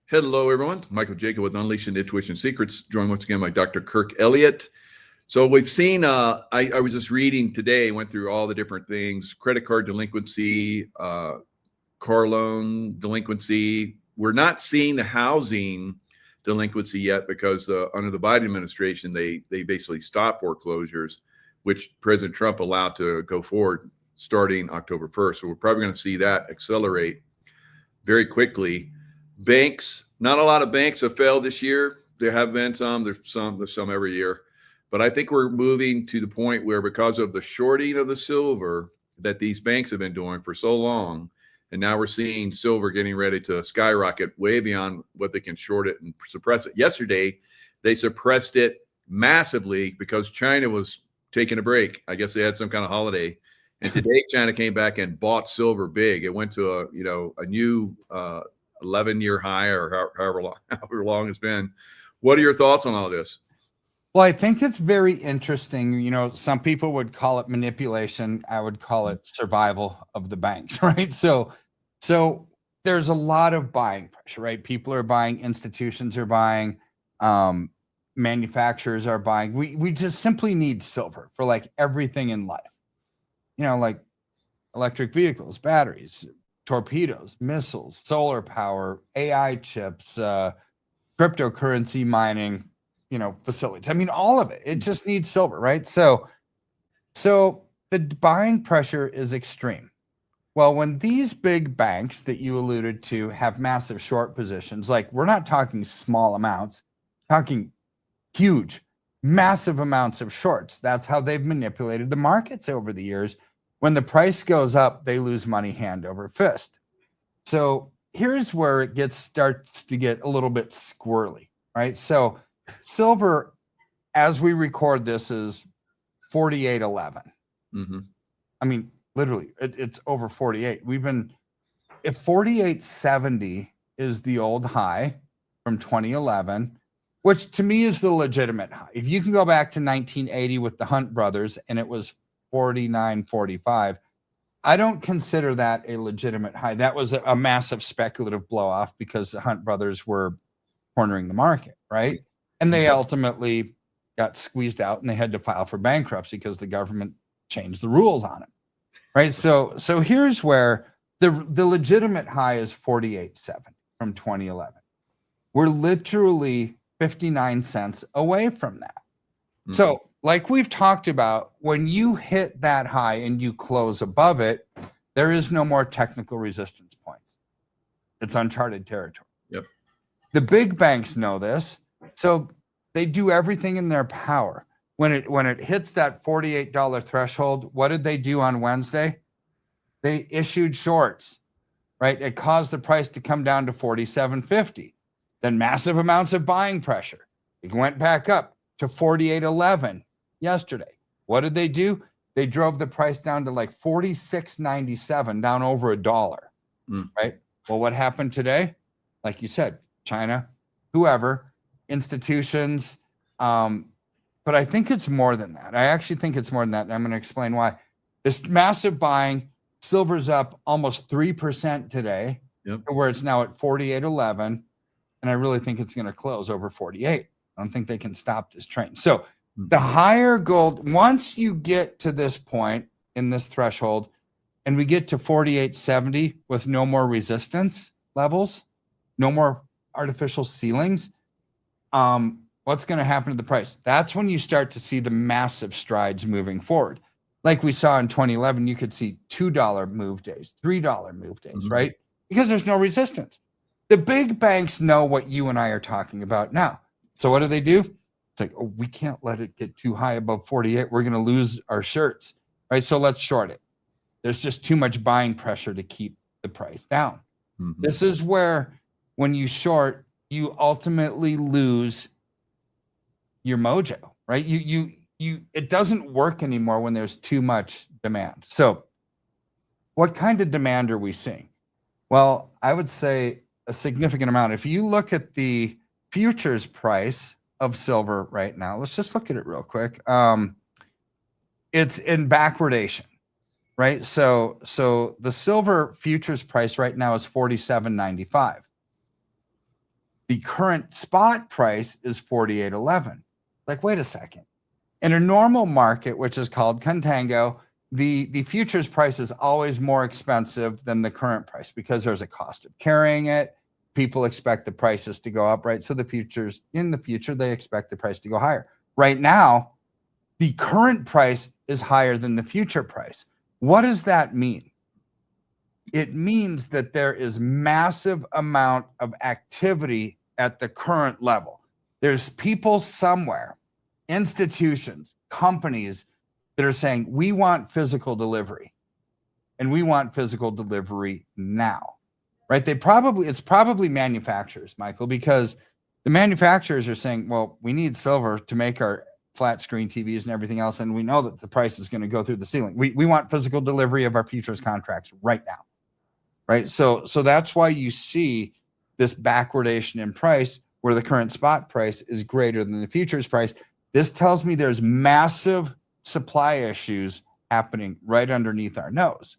Hello, everyone. Michael Jaco with Unleashing Intuition Secrets, joined once again by Dr. Kirk Elliott. So we've seen, I was just reading today, went through all the different things, credit card delinquency, car loan delinquency. We're not seeing the housing delinquency yet because under the Biden administration, they basically stopped foreclosures, which President Trump allowed to go forward starting October 1st. So we're probably going to see that accelerate very quickly. Banks, not a lot of banks have failed this year. There have been some, there's some every year. But I think we're moving to the point where, because of the shorting of the silver that these banks have been doing for so long, and now we're seeing silver getting ready to skyrocket way beyond what they can short it and suppress it. Yesterday, they suppressed it massively because China was taking a break. I guess they had some kind of holiday. And today, China came back and bought silver big. It went to a new 11-year high, or however long it's been. What are your thoughts on all this? Well, I think it's very interesting. You know, some people would call it manipulation. I would call it survival of the banks, right? So there's a lot of buying pressure, right? People are buying, institutions are buying, manufacturers are buying. We just simply need silver for like everything in life. You know, like electric vehicles, batteries, torpedoes, missiles, solar power, AI chips, cryptocurrency mining, facilities. I mean, all of it. It just needs silver, right? So the buying pressure is extreme. Well, when these big banks that you alluded to have massive short positions, like we're not talking small amounts, talking huge, massive amounts of shorts. That's how they've manipulated the markets over the years. When the price goes up, they lose money hand over fist. So here's where it starts to get a little bit squirrely, right? So silver, as we record this, is 48.11. Mm-hmm. I mean, literally, it's over 48. If 48.70 is the old high from 2011, which to me is the legitimate high. If you can go back to 1980 with the Hunt brothers and it was 49.45, I don't consider that a legitimate high. That was a massive speculative blow off because the Hunt brothers were cornering the market, right? And they ultimately got squeezed out and they had to file for bankruptcy because the government changed the rules on it, right? So here's where the legitimate high is 48.7 from 2011. We're literally 59 cents away from that. Mm-hmm. So like we've talked about, when you hit that high and you close above it, there is no more technical resistance points. It's uncharted territory. Yep. The big banks know this, so they do everything in their power. When it hits that $48 threshold, what did they do on Wednesday? They issued shorts, right? It caused the price to come down to 47.50. Then massive amounts of buying pressure. It went back up to 48.11 yesterday. What did they do? They drove the price down to like 46.97, down over $1, right? Well, what happened today? Like you said, China, whoever, institutions, but I think it's more than that. I actually think it's more than that, and I'm going to explain why. This massive buying, silver's up almost 3% today, where it's now at 48.11, and I really think it's going to close over 48. I don't think they can stop this train. So the higher gold, once you get to this point in this threshold, and we get to 48.70 with no more resistance levels, no more artificial ceilings, what's going to happen to the price? That's when you start to see the massive strides moving forward. Like we saw in 2011, you could see $2 move days, $3 move days, right? Because there's no resistance. The big banks know what you and I are talking about now. So what do? It's like, oh, we can't let it get too high above 48. We're going to lose our shirts, right? So let's short it. There's just too much buying pressure to keep the price down. Mm-hmm. This is where, when you short, you ultimately lose your mojo, right? It doesn't work anymore when there's too much demand. So what kind of demand are we seeing? Well, I would say a significant amount. If you look at the futures price of silver right now, let's just look at it real quick. It's in backwardation, right? So the silver futures price right now is 47.95. The current spot price is 48.11. Like, wait a second. In a normal market, which is called contango, the futures price is always more expensive than the current price because there's a cost of carrying it. People expect the prices to go up, right? So in the future, they expect the price to go higher. Right now, the current price is higher than the future price. What does that mean? It means that there is massive amount of activity at the current level. There's people somewhere, institutions, companies that are saying, we want physical delivery, and we want physical delivery now, right? It's probably manufacturers, Michael, because the manufacturers are saying, well, we need silver to make our flat screen TVs and everything else, and we know that the price is going to go through the ceiling. We want physical delivery of our futures contracts right now, right? So that's why you see this backwardation in price where the current spot price is greater than the futures price. This tells me there's massive supply issues happening right underneath our nose.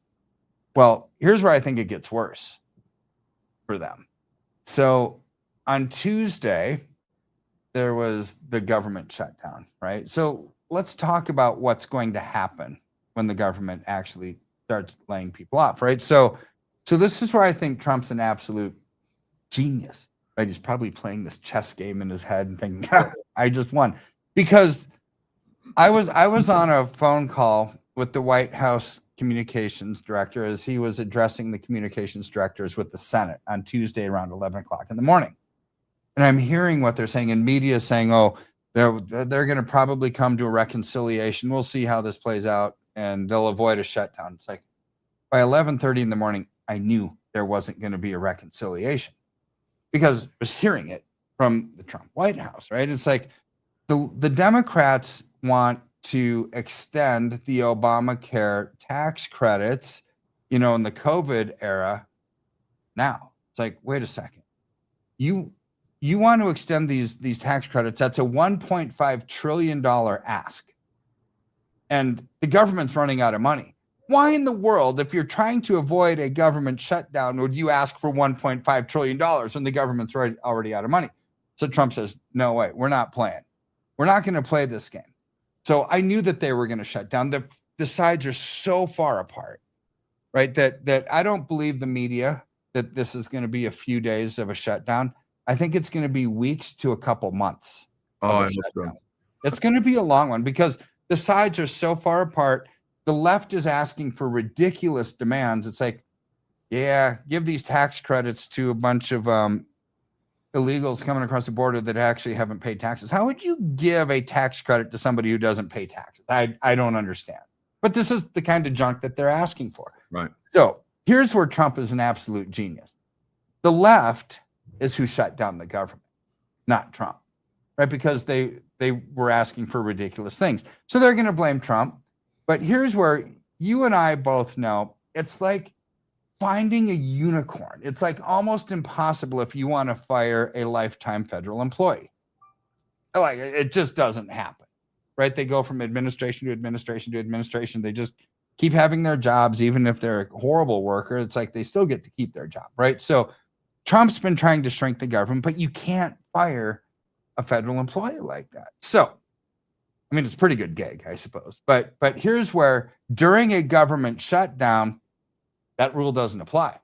Well, here's where I think it gets worse for them. So on Tuesday, there was the government shutdown, right? So let's talk about what's going to happen when the government actually starts laying people off, right? So this is where I think Trump's an absolute genius, right? He's probably playing this chess game in his head and thinking, I just won. Because I was on a phone call with the White House communications director as he was addressing the communications directors with the Senate on Tuesday around 11 o'clock in the morning. And I'm hearing what they're saying, and media is saying, oh, they're going to probably come to a reconciliation. We'll see how this plays out, and they'll avoid a shutdown. It's like by 11:30 in the morning, I knew there wasn't going to be a reconciliation because I was hearing it from the Trump White House, right? It's like the Democrats want to extend the Obamacare tax credits, in the COVID era. Now it's like, wait a second, you want to extend these tax credits? That's a $1.5 trillion ask, and the government's running out of money. Why in the world, if you're trying to avoid a government shutdown, would you ask for $1.5 trillion when the government's already out of money? So Trump says, no way, we're not playing. We're not going to play this game. So I knew that they were going to shut down. The sides are so far apart, right? That I don't believe the media that this is going to be a few days of a shutdown. I think it's going to be weeks to a couple months. It's going to be a long one because the sides are so far apart. The left is asking for ridiculous demands. It's like, yeah, give these tax credits to a bunch of illegals coming across the border that actually haven't paid taxes. How would you give a tax credit to somebody who doesn't pay taxes? I don't understand. But this is the kind of junk that they're asking for. Right. So here's where Trump is an absolute genius. The left is who shut down the government, not Trump, right? Because they were asking for ridiculous things. So they're going to blame Trump. But here's where you and I both know it's like finding a unicorn. It's like almost impossible if you want to fire a lifetime federal employee. Like, it just doesn't happen, right? They go from administration to administration to administration. They just keep having their jobs, even if they're a horrible worker. It's like they still get to keep their job, right? So Trump's been trying to shrink the government, but you can't fire a federal employee like that. So, I mean, it's a pretty good gig, I suppose. But here's where during a government shutdown, that rule doesn't apply.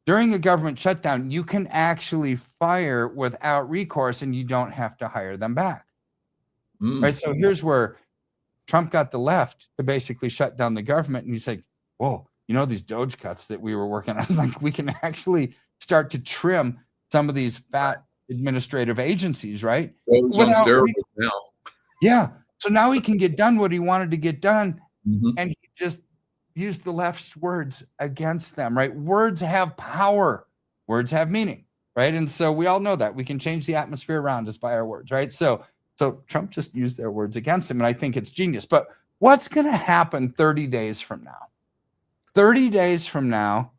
During a government shutdown, you can actually fire without recourse and you don't have to hire them back. Right? So here's where Trump got the left to basically shut down the government. And he's like, whoa, these Doge cuts that we were working on, it's like we can actually start to trim some of these fat administrative agencies, right? Now. Yeah. So now he can get done what he wanted to get done. And he just used the left's words against them, right? Words have power. Words have meaning, right? And so we all know that. We can change the atmosphere around us by our words, right? So Trump just used their words against him, and I think it's genius. But what's going to happen 30 days from now? 30 days from now,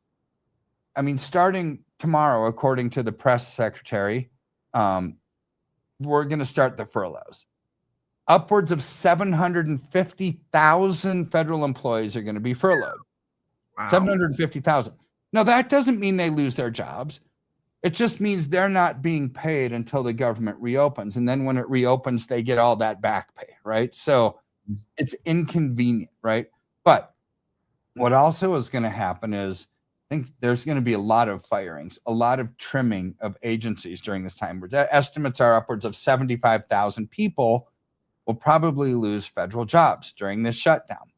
I mean, starting tomorrow, according to the press secretary, we're going to start the furloughs. Upwards of 750,000 federal employees are going to be furloughed. Wow. 750,000. Now, that doesn't mean they lose their jobs. It just means they're not being paid until the government reopens. And then when it reopens, they get all that back pay, right? So it's inconvenient, right? But what also is going to happen is I think there's going to be a lot of firings, a lot of trimming of agencies during this time. Estimates are upwards of 75,000 people will probably lose federal jobs during this shutdown.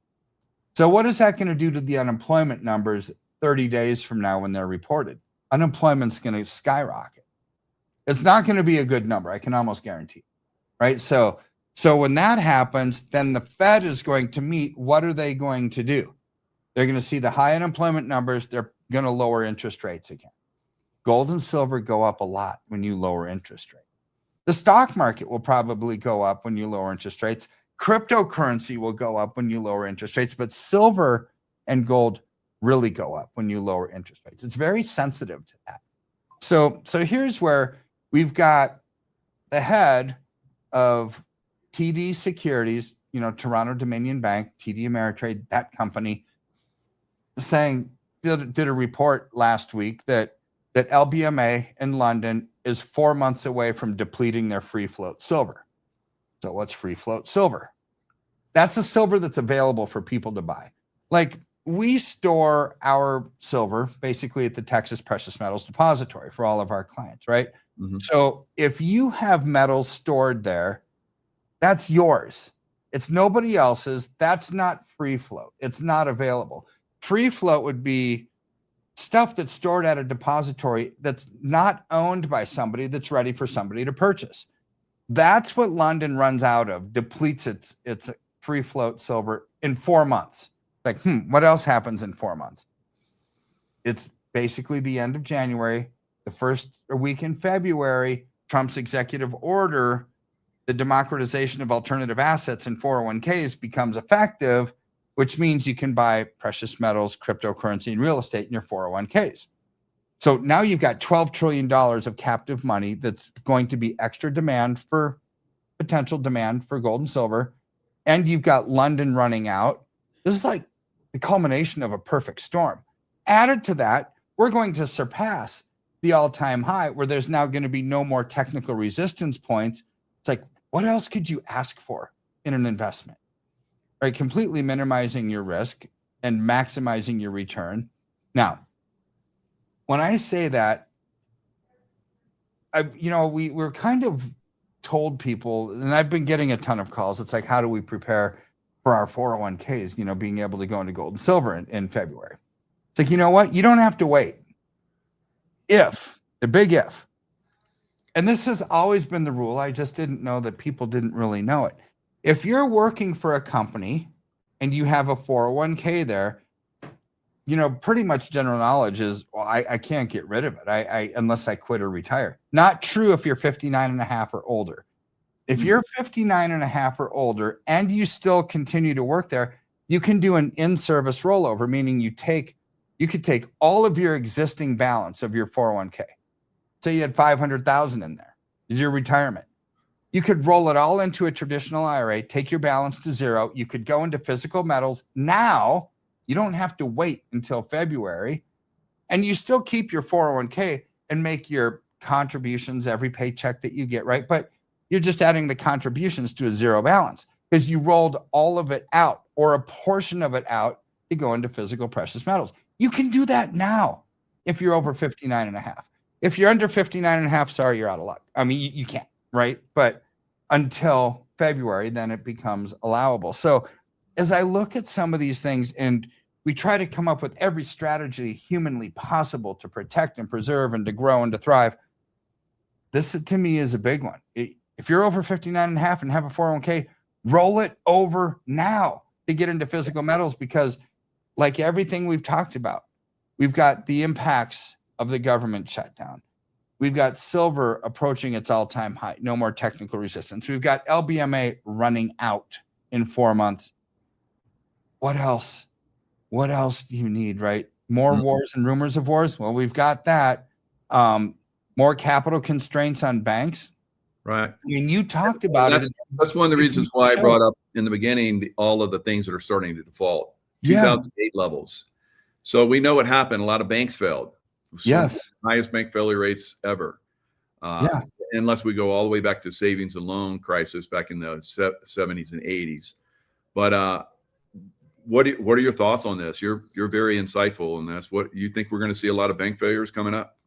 So what is that going to do to the unemployment numbers 30 days from now when they're reported? Unemployment's going to skyrocket. It's not going to be a good number. I can almost guarantee, right? So when that happens, then the Fed is going to meet. What are they going to do? They're going to see the high unemployment numbers. They're going to lower interest rates again. Gold and silver go up a lot when you lower interest rates. The stock market will probably go up when you lower interest rates. Cryptocurrency will go up when you lower interest rates, but silver and gold really go up when you lower interest rates. It's very sensitive to that. So here's where we've got the head of TD Securities, Toronto Dominion Bank, TD Ameritrade, that company, saying did a report last week that LBMA in London is 4 months away from depleting their free float silver. So what's free float silver? That's the silver that's available for people to buy. Like, we store our silver basically at the Texas Precious Metals Depository for all of our clients, right? Mm-hmm. So if you have metals stored there, that's yours. It's nobody else's. That's not free float. It's not available. Free float would be stuff that's stored at a depository that's not owned by somebody that's ready for somebody to purchase. That's what London runs out of, depletes its free float silver in 4 months. Like, what else happens in 4 months? It's basically the end of January, the first week in February, Trump's executive order, the democratization of alternative assets and 401ks becomes effective, which means you can buy precious metals, cryptocurrency, and real estate in your 401ks. So now you've got $12 trillion of captive money that's going to be extra potential demand for gold and silver. And you've got London running out. This is like the culmination of a perfect storm. Added to that, we're going to surpass the all-time high where there's now going to be no more technical resistance points. It's like, what else could you ask for in an investment? Right? Completely minimizing your risk and maximizing your return. Now, when I say that, we're kind of told people, and I've been getting a ton of calls. It's like, how do we prepare for our 401ks, being able to go into gold and silver in February? It's like, you know what? You don't have to wait. The big if. And this has always been the rule. I just didn't know that people didn't really know it. If you're working for a company and you have a 401k there, pretty much general knowledge is, well, I can't get rid of it unless I quit or retire. Not true if you're 59 and a half or older. If you're 59 and a half or older and you still continue to work there, you can do an in-service rollover, meaning you could take all of your existing balance of your 401k. Say you had 500,000 in there, is your retirement. You could roll it all into a traditional IRA, take your balance to zero. You could go into physical metals. Now you don't have to wait until February, and you still keep your 401k and make your contributions every paycheck that you get, right? But you're just adding the contributions to a zero balance because you rolled all of it out or a portion of it out to go into physical precious metals. You can do that now if you're over 59 and a half. If you're under 59 and a half, sorry, you're out of luck. I mean, you can't, right? But until February, then it becomes allowable. So as I look at some of these things and we try to come up with every strategy humanly possible to protect and preserve and to grow and to thrive, this to me is a big one. If you're over 59 and a half and have a 401k, roll it over now to get into physical metals, because like everything we've talked about, we've got the impacts of the government shutdown. We've got silver approaching its all-time high, no more technical resistance. We've got LBMA running out in 4 months. What else? What else do you need, right? More wars and rumors of wars? Well, we've got that. More capital constraints on banks. Right. I mean, you talked about it. That's one of the reasons why I brought up in the beginning all of the things that are starting to default. 2008 levels. So we know what happened. A lot of banks failed. Yes. Highest bank failure rates ever. Yeah. Unless we go all the way back to savings and loan crisis back in the 70s and 80s. But what are your thoughts on this? You're very insightful in this. What you think we're going to see a lot of bank failures coming up?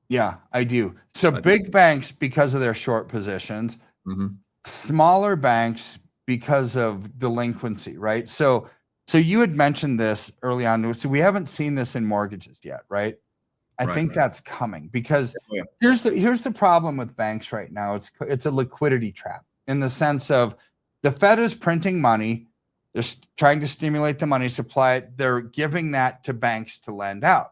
Yeah, I do. So big banks because of their short positions, smaller banks because of delinquency, right? So you had mentioned this early on. So we haven't seen this in mortgages yet, right? I think that's coming because here's the problem with banks right now. It's a liquidity trap in the sense of the Fed is printing money. They're trying to stimulate the money supply. They're giving that to banks to lend out.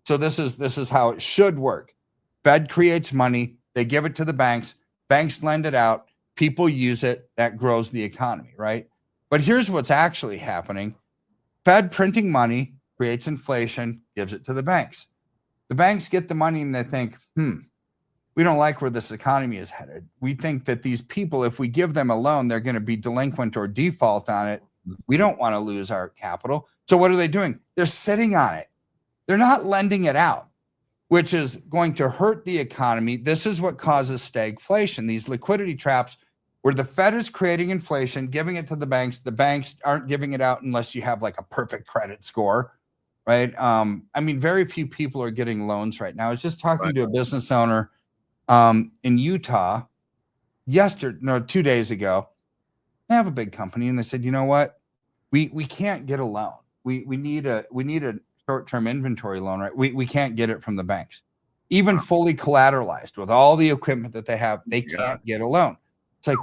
So this is how it should work. Fed creates money. They give it to the banks. Banks lend it out. People use it. That grows the economy, right? But here's what's actually happening. Fed printing money creates inflation, gives it to the banks. The banks get the money and they think, we don't like where this economy is headed. We think that these people, if we give them a loan, they're going to be delinquent or default on it. We don't want to lose our capital. So what are they doing? They're sitting on it. They're not lending it out, which is going to hurt the economy. This is what causes stagflation, these liquidity traps where the Fed is creating inflation, giving it to the banks. The banks aren't giving it out unless you have like a perfect credit score, right? I mean, very few people are getting loans right now. I was just talking to a business owner in Utah 2 days ago. They have a big company and they said, you know what? We can't get a loan. We need a short-term inventory loan, right? We can't get it from the banks. Even fully collateralized with all the equipment that they have, they can't get a loan. It's like,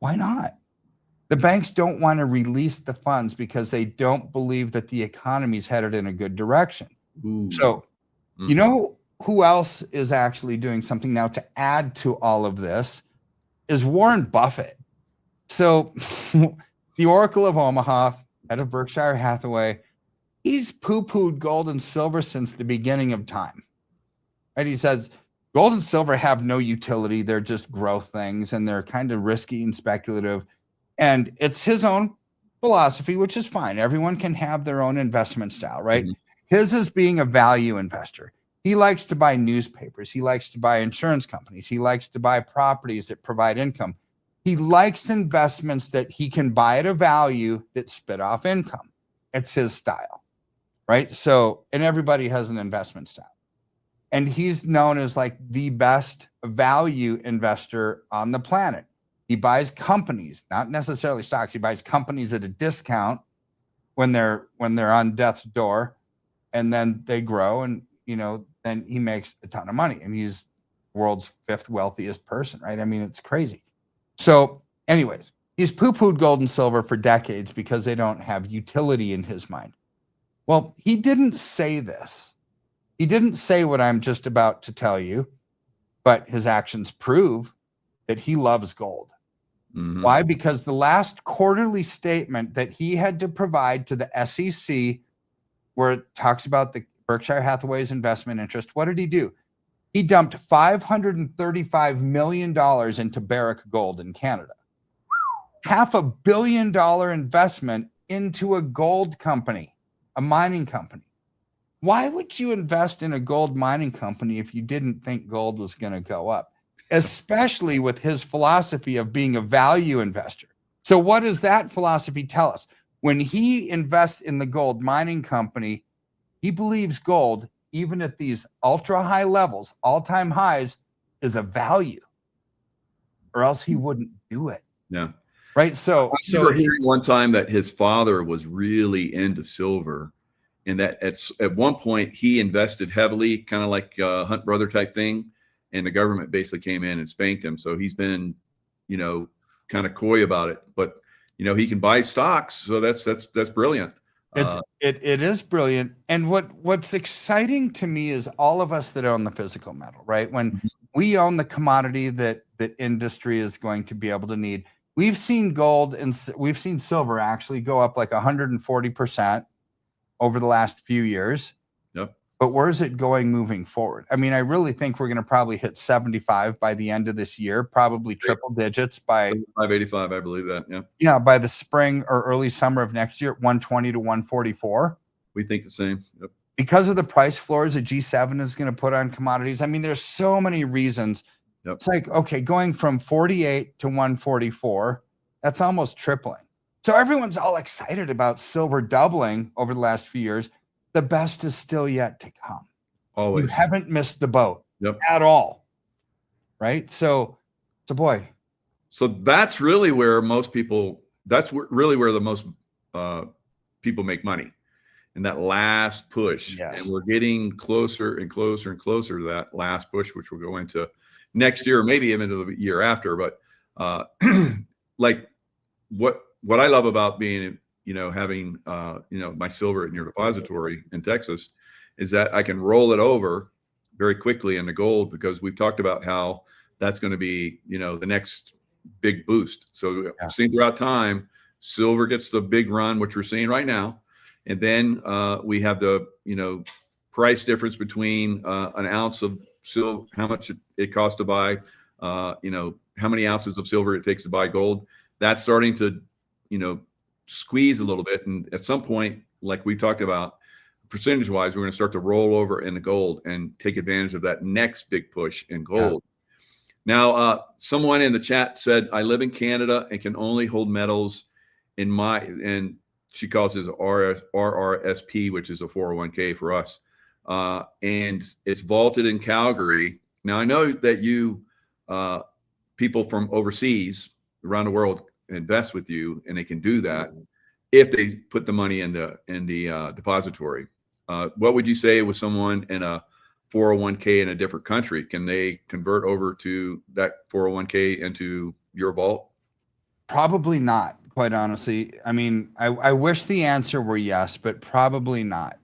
why not? The banks don't want to release the funds because they don't believe that the economy's headed in a good direction. So, you know who else is actually doing something now to add to all of this is Warren Buffett. So the Oracle of Omaha, head of Berkshire Hathaway, he's poo-pooed gold and silver since the beginning of time. Right? He says gold and silver have no utility. They're just growth things, and they're kind of risky and speculative. And it's his own philosophy, which is fine. Everyone can have their own investment style, right? His is being a value investor. He likes to buy newspapers. He likes to buy insurance companies. He likes to buy properties that provide income. He likes investments that he can buy at a value that spit off income. It's his style, right? So, and everybody has an investment style. And he's known as like the best value investor on the planet. He buys companies, not necessarily stocks. He buys companies at a discount when they're on death's door, and then they grow, and then he makes a ton of money, and he's the world's 5th wealthiest person, right? I mean, it's crazy. So, anyways, he's poo-pooed gold and silver for decades because they don't have utility in his mind. Well, he didn't say this. He didn't say what I'm just about to tell you, but his actions prove that he loves gold. Why? Because the last quarterly statement that he had to provide to the SEC, where it talks about the Berkshire Hathaway's investment interest, what did he do? He dumped $535 million into Barrick Gold in Canada. $500 million investment into a gold company, a mining company. Why would you invest in a gold mining company if you didn't think gold was going to go up? Especially with his philosophy of being a value investor. So what does that philosophy tell us? When he invests in the gold mining company, he believes gold, even at these ultra high levels, all-time highs, is a value, or else he wouldn't do it. Yeah. Right. So I remember hearing one time that his father was really into silver, and that at one point he invested heavily, kind of like a Hunt brother type thing, and the government basically came in and spanked him. So he's been, kind of coy about it, but he can buy stocks, so that's brilliant. It is brilliant. And what's exciting to me is all of us that own the physical metal, right? When we own the commodity that industry is going to be able to need. We've seen gold and we've seen silver actually go up like 140% over the last few years. Yep. But where is it going moving forward? I mean, I really think we're going to probably hit 75 by the end of this year, probably triple digits by 585. I believe that. Yeah. Yeah. By the spring or early summer of next year, 120 to 144. We think the same. Yep. because of the price floors that G7 is going to put on commodities. I mean, there's so many reasons. Yep. It's like, okay, going from 48 to 144, that's almost tripling. So everyone's all excited about silver doubling over the last few years. The best is still yet to come. Always. You haven't missed the boat Yep. at all. Right? So boy. So that's really where most people, really where the most people make money, in that last push. Yes. And we're getting closer and closer and closer to that last push, which we'll go into next year, or maybe even into the year after. But like what I love about being, having, my silver in your depository in Texas is that I can roll it over very quickly into gold, because we've talked about how that's going to be, the next big boost. So I've seen throughout time, silver gets the big run, which we're seeing right now. And then we have the, price difference between an ounce of silver, how much it costs to buy, how many ounces of silver it takes to buy gold. That's starting to, squeeze a little bit. And at some point, like we talked about, percentage wise, we're going to start to roll over into gold and take advantage of that next big push in gold. Now, someone in the chat said, I live in Canada and can only hold metals and she calls it RRSP, which is a 401k for us. And it's vaulted in Calgary. Now, I know that you, people from overseas around the world invest with you, and they can do that if they put the money in the depository. What would you say with someone in a 401k in a different country? Can they convert over to that 401k into your vault? Probably not, quite honestly. I mean, I wish the answer were yes, but probably not.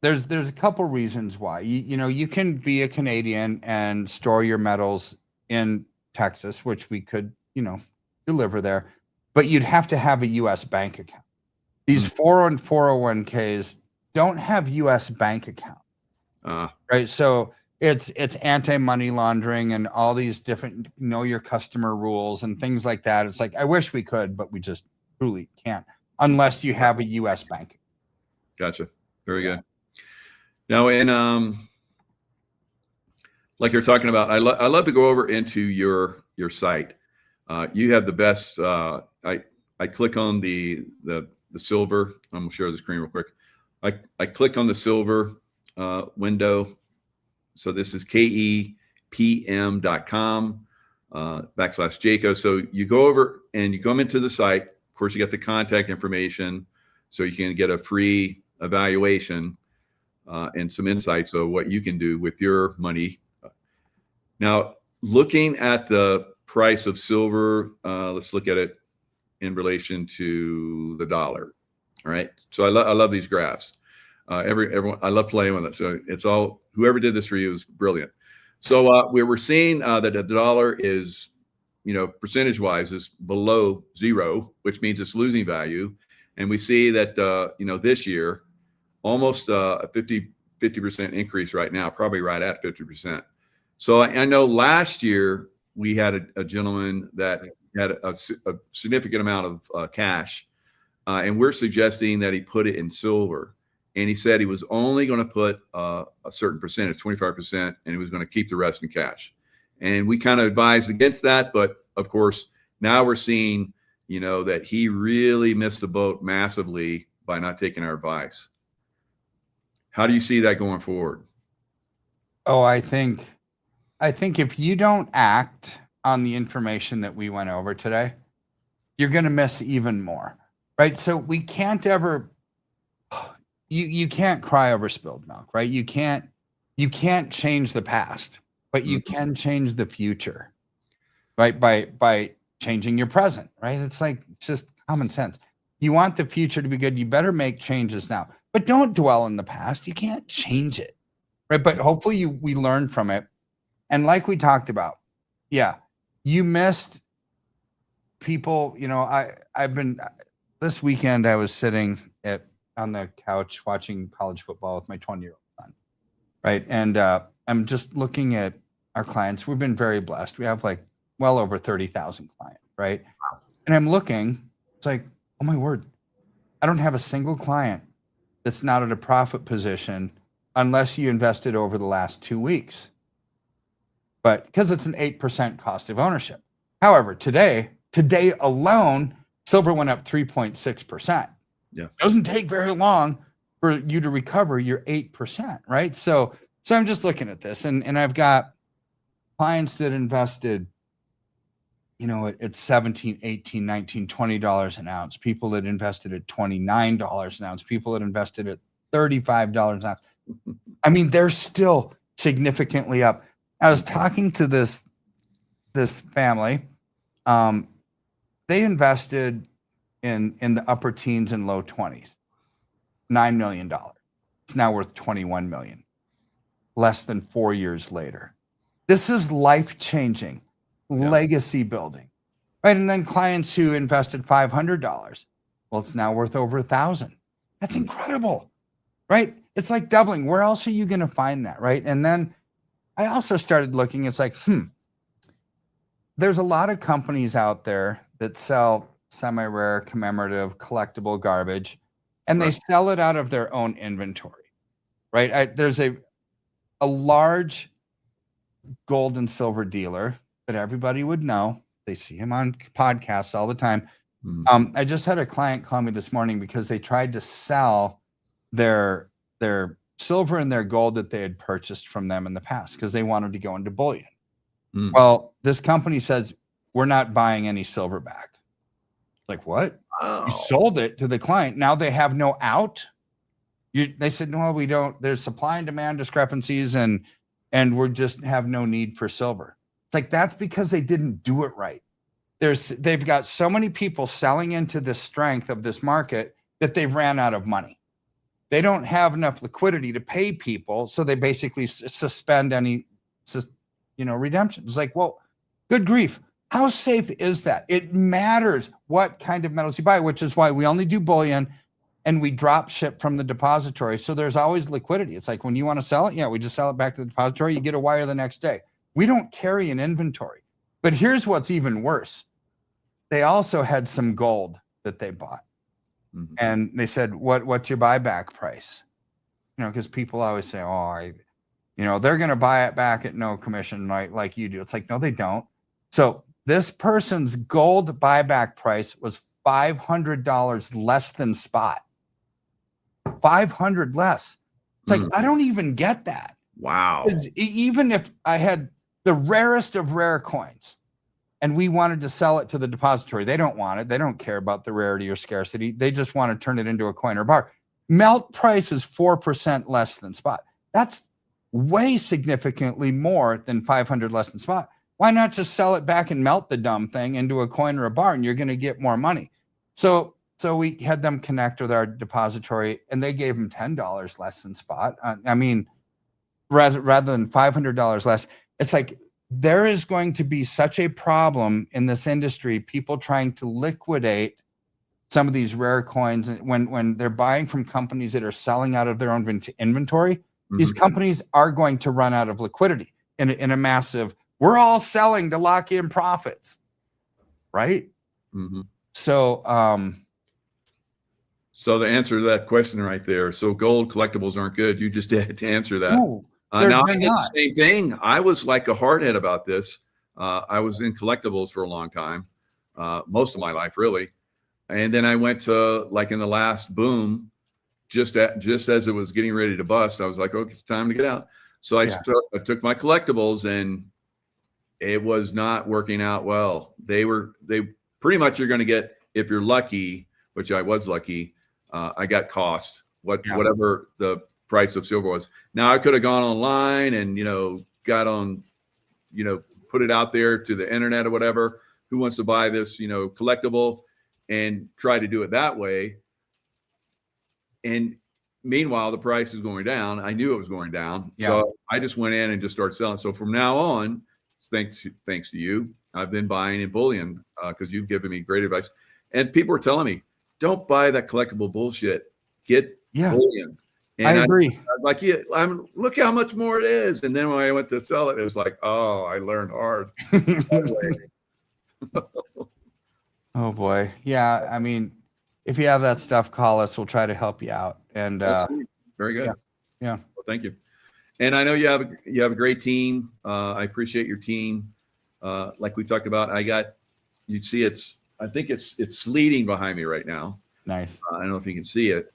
There's a couple reasons why. You can be a Canadian and store your metals in Texas, which we could, deliver there, but you'd have to have a U.S. bank account. These 401ks don't have U.S. bank accounts. Right. So it's anti-money laundering and all these different know your customer rules and things like that. It's like, I wish we could, but we just truly can't unless you have a U.S. bank. Gotcha. Very good. Now, in like you're talking about, I love to go over into your site. You have the best. I click on the silver. I'm gonna share the screen real quick. I click on the silver window. So this is KEPM.com /Jaco. So you go over and you come into the site. Of course, you got the contact information, so you can get a free evaluation and some insights of what you can do with your money. Now, looking at the price of silver, let's look at it in relation to the dollar. All right. So I love these graphs. Everyone, I love playing with it. So it's all, whoever did this for you is brilliant. So we're seeing that the dollar is, percentage wise is below zero, which means it's losing value. And we see that, this year, almost a 50% increase right now, probably right at 50%. So I know last year we had a gentleman that had a significant amount of cash, and we're suggesting that he put it in silver. And he said he was only going to put a certain percentage, 25%, and he was going to keep the rest in cash. And we kind of advised against that. But of course, now we're seeing, that he really missed the boat massively by not taking our advice. How do you see that going forward? Oh, I think if you don't act on the information that we went over today, you're going to miss even more, right? So we can't ever, you can't cry over spilled milk, right? You can't change the past, but you can change the future, right? By changing your present, right? It's just common sense. You want the future to be good, you better make changes now, but don't dwell in the past. You can't change it, right? But hopefully we learn from it. And like we talked about, you missed people. I've been, this weekend I was sitting on the couch watching college football with my 20-year-old son, right? And I'm just looking at our clients. We've been very blessed. We have well over 30,000 clients, right? And I'm looking, it's like, oh my word, I don't have a single client that's not at a profit position unless you invested over the last 2 weeks. But because it's an 8% cost of ownership. However, today alone, silver went up 3.6%. Yeah. It doesn't take very long for you to recover your 8%, right? So I'm just looking at this, and I've got clients that invested, at 17, 18, 19, $20 an ounce, people that invested at $29 an ounce, people that invested at $35 an ounce. I mean, they're still significantly up. I was talking to this family. They invested in the upper teens and low 20s, $9 million. It's now worth $21 million, less than 4 years later. This is life-changing, legacy building, right? And then clients who invested $500, well, it's now worth over $1,000. That's incredible, right? It's like doubling. Where else are you going to find that, right? And then I also started looking, it's like, there's a lot of companies out there that sell semi-rare, commemorative, collectible garbage, and they sell it out of their own inventory, right? There's a large gold and silver dealer that everybody would know. They see him on podcasts all the time. I just had a client call me this morning because they tried to sell their silver and their gold that they had purchased from them in the past because they wanted to go into bullion. Well, this company says, we're not buying any silver back. Like, what? Oh. You sold it to the client. Now they have no out. They said, no, we don't. There's supply and demand discrepancies, and we just have no need for silver. It's like, that's because they didn't do it right. They've got so many people selling into the strength of this market that they've ran out of money. They don't have enough liquidity to pay people, so they basically suspend any, redemption. It's like, well, good grief. How safe is that? It matters what kind of metals you buy, which is why we only do bullion and we drop ship from the depository. So there's always liquidity. It's like when you want to sell it, we just sell it back to the depository. You get a wire the next day. We don't carry an inventory. But here's what's even worse. They also had some gold that they bought. And they said, what's your buyback price? Because people always say, they're going to buy it back at no commission, like you do. It's like, no, they don't. So this person's gold buyback price was $500 less than spot. 500 less. It's like, I don't even get that. Wow. Even if I had the rarest of rare coins and we wanted to sell it to the depository, they don't want it. They don't care about the rarity or scarcity. They just want to turn it into a coin or bar. Melt price is 4% less than spot. That's way significantly more than 500 less than spot. Why not just sell it back and melt the dumb thing into a coin or a bar, and you're going to get more money? So we had them connect with our depository, and they gave them $10 less than spot. Rather than $500 less. It's like there is going to be such a problem in this industry, people trying to liquidate some of these rare coins when they're buying from companies that are selling out of their own inventory. These companies are going to run out of liquidity in a massive, we're all selling to lock in profits, right? So the answer to that question right there. So gold collectibles aren't good. You just had to answer that. No, now I did the same thing. I was like a hardhead about this. I was in collectibles for a long time, most of my life, really. And then I went to, like, in the last boom, just as it was getting ready to bust, I was like, okay, it's time to get out. So I took my collectibles, and it was not working out well. They pretty much, you're going to get, if you're lucky, which I was lucky, I got cost, whatever the price of silver was. Now I could have gone online and, got on, put it out there to the internet or whatever, who wants to buy this, collectible, and try to do it that way. And meanwhile, the price is going down. I knew it was going down. So I just went in and just started selling. So from now on, thanks to you, I've been buying in bullion because you've given me great advice. And people are telling me, don't buy that collectible bullshit. Get bullion. And I agree. Look how much more it is. And then when I went to sell it, it was like, oh, I learned hard. Oh boy. Yeah. I mean, if you have that stuff, call us. We'll try to help you out. And very good. yeah. Well, thank you. And I know you have a great team. I appreciate your team. Like we talked about, you'd see I think it's sleeting behind me right now. Nice. I don't know if you can see it.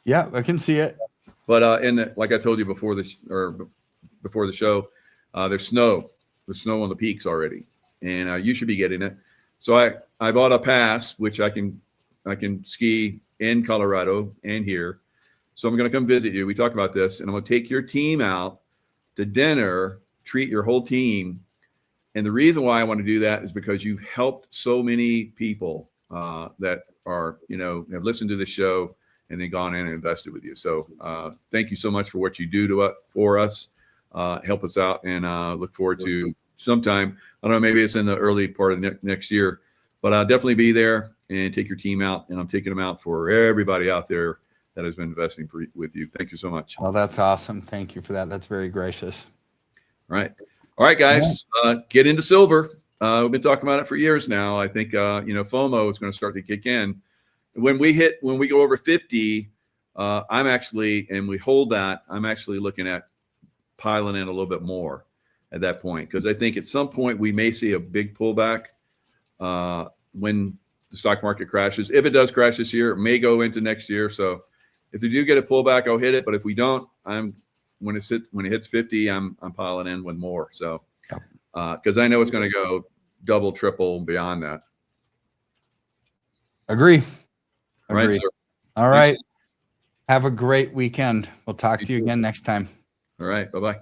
Yeah, I can see it. But like I told you before the show, there's snow. There's snow on the peaks already, and you should be getting it. So I bought a pass, which I can ski in Colorado and here. So I'm going to come visit you. We talked about this, and I'm going to take your team out to dinner, treat your whole team. And the reason why I want to do that is because you've helped so many people that are, have listened to the show and then gone in and invested with you. So thank you so much for what you do for us. Help us out, and look forward to sometime. I don't know, maybe it's in the early part of next year, but I'll definitely be there and take your team out. And I'm taking them out for everybody out there that has been investing with you. Thank you so much. Well, that's awesome. Thank you for that. That's very gracious. All right, guys, get into silver. We've been talking about it for years now. I think, FOMO is going to start to kick in. When we go over 50, and we hold that, I'm actually looking at piling in a little bit more at that point, because I think at some point we may see a big pullback when the stock market crashes. If it does crash this year, it may go into next year. So if they do get a pullback, I'll hit it. But if we don't, when it hits 50, I'm piling in with more. So because I know it's going to go double, triple beyond that. Agree. All right, sir. All right. Have a great weekend. We'll talk to you again next time. All right. Bye-bye.